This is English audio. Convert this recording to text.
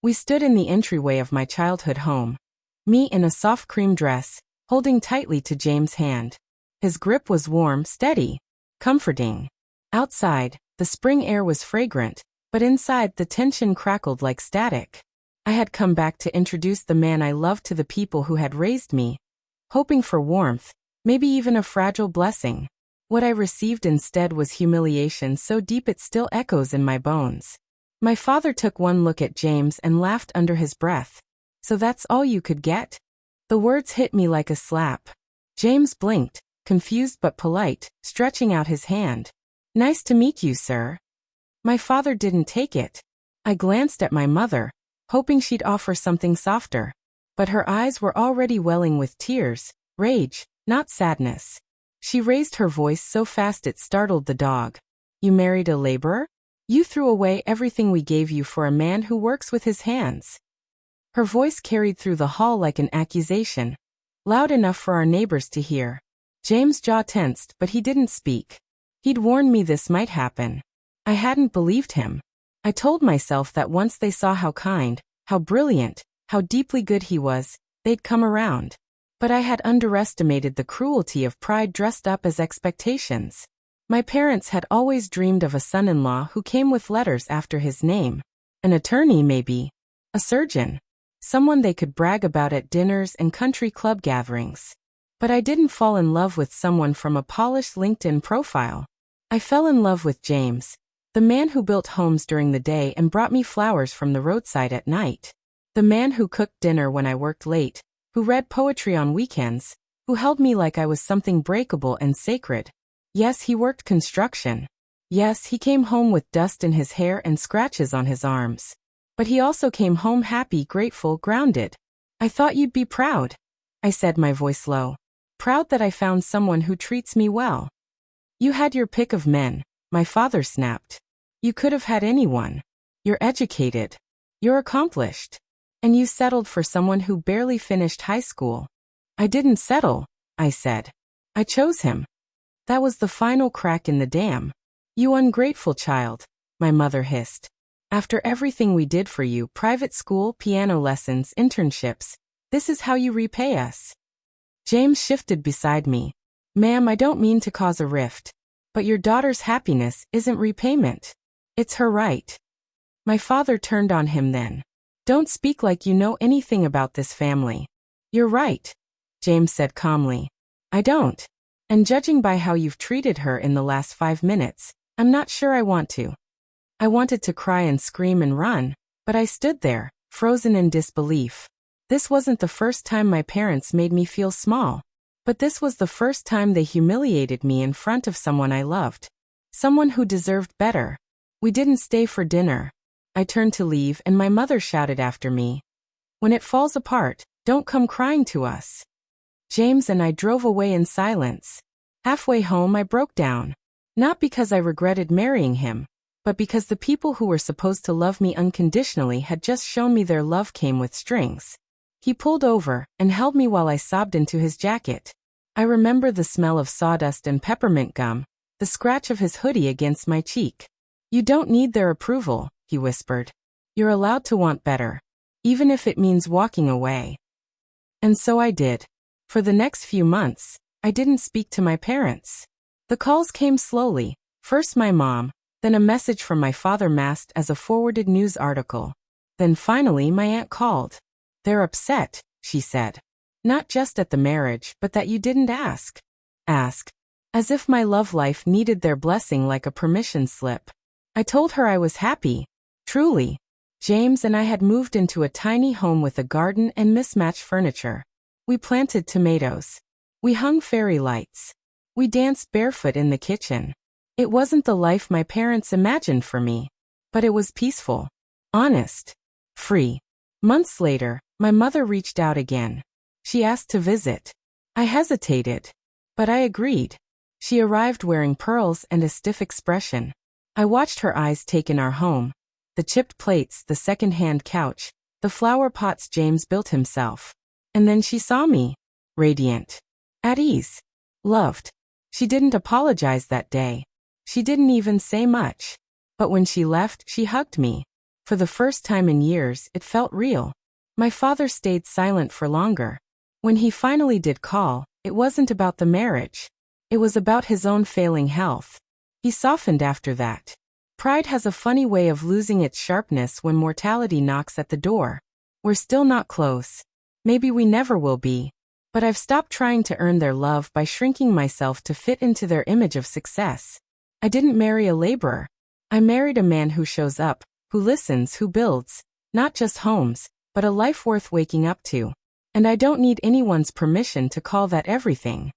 We stood in the entryway of my childhood home. Me in a soft cream dress, holding tightly to James' hand. His grip was warm, steady, comforting. Outside, the spring air was fragrant, but inside the tension crackled like static. I had come back to introduce the man I loved to the people who had raised me, hoping for warmth, maybe even a fragile blessing. What I received instead was humiliation so deep it still echoes in my bones. My father took one look at James and laughed under his breath. "So that's all you could get?" The words hit me like a slap. James blinked, confused but polite, stretching out his hand. "Nice to meet you, sir." My father didn't take it. I glanced at my mother, hoping she'd offer something softer. But her eyes were already welling with tears, rage, not sadness. She raised her voice so fast it startled the dog. "You married a laborer? You threw away everything we gave you for a man who works with his hands." Her voice carried through the hall like an accusation, loud enough for our neighbors to hear. James' jaw tensed, but he didn't speak. He'd warned me this might happen. I hadn't believed him. I told myself that once they saw how kind, how brilliant, how deeply good he was, they'd come around. But I had underestimated the cruelty of pride dressed up as expectations. My parents had always dreamed of a son-in-law who came with letters after his name. An attorney, maybe. A surgeon. Someone they could brag about at dinners and country club gatherings. But I didn't fall in love with someone from a polished LinkedIn profile. I fell in love with James, the man who built homes during the day and brought me flowers from the roadside at night. The man who cooked dinner when I worked late, who read poetry on weekends, who held me like I was something breakable and sacred. Yes, he worked construction. Yes, he came home with dust in his hair and scratches on his arms. But he also came home happy, grateful, grounded. "I thought you'd be proud," I said, my voice low. "Proud that I found someone who treats me well." "You had your pick of men," my father snapped. "You could have had anyone. You're educated. You're accomplished. And you settled for someone who barely finished high school." "I didn't settle," I said. "I chose him." That was the final crack in the dam. "You ungrateful child," my mother hissed. "After everything we did for you, private school, piano lessons, internships, this is how you repay us." James shifted beside me. "Ma'am, I don't mean to cause a rift. But your daughter's happiness isn't repayment. It's her right." My father turned on him then. "Don't speak like you know anything about this family." "You're right," James said calmly. "I don't. And judging by how you've treated her in the last 5 minutes, I'm not sure I want to." I wanted to cry and scream and run, but I stood there, frozen in disbelief. This wasn't the first time my parents made me feel small. But this was the first time they humiliated me in front of someone I loved. Someone who deserved better. We didn't stay for dinner. I turned to leave and my mother shouted after me, "When it falls apart, don't come crying to us." James and I drove away in silence. Halfway home I broke down. Not because I regretted marrying him, but because the people who were supposed to love me unconditionally had just shown me their love came with strings. He pulled over and held me while I sobbed into his jacket. I remember the smell of sawdust and peppermint gum, the scratch of his hoodie against my cheek. "You don't need their approval," he whispered. "You're allowed to want better, even if it means walking away." And so I did. For the next few months, I didn't speak to my parents. The calls came slowly, first my mom, then a message from my father masked as a forwarded news article. Then finally my aunt called. "They're upset," she said. "Not just at the marriage, but that you didn't ask." Ask. As if my love life needed their blessing like a permission slip. I told her I was happy. Truly. James and I had moved into a tiny home with a garden and mismatched furniture. We planted tomatoes. We hung fairy lights. We danced barefoot in the kitchen. It wasn't the life my parents imagined for me. But it was peaceful. Honest. Free. Months later, my mother reached out again. She asked to visit. I hesitated. But I agreed. She arrived wearing pearls and a stiff expression. I watched her eyes take in our home. The chipped plates, the second-hand couch, the flower pots James built himself. And then she saw me. Radiant. At ease. Loved. She didn't apologize that day. She didn't even say much. But when she left, she hugged me. For the first time in years, it felt real. My father stayed silent for longer. When he finally did call, it wasn't about the marriage. It was about his own failing health. He softened after that. Pride has a funny way of losing its sharpness when mortality knocks at the door. We're still not close. Maybe we never will be. But I've stopped trying to earn their love by shrinking myself to fit into their image of success. I didn't marry a laborer. I married a man who shows up, who listens, who builds, not just homes, but a life worth waking up to. And I don't need anyone's permission to call that everything.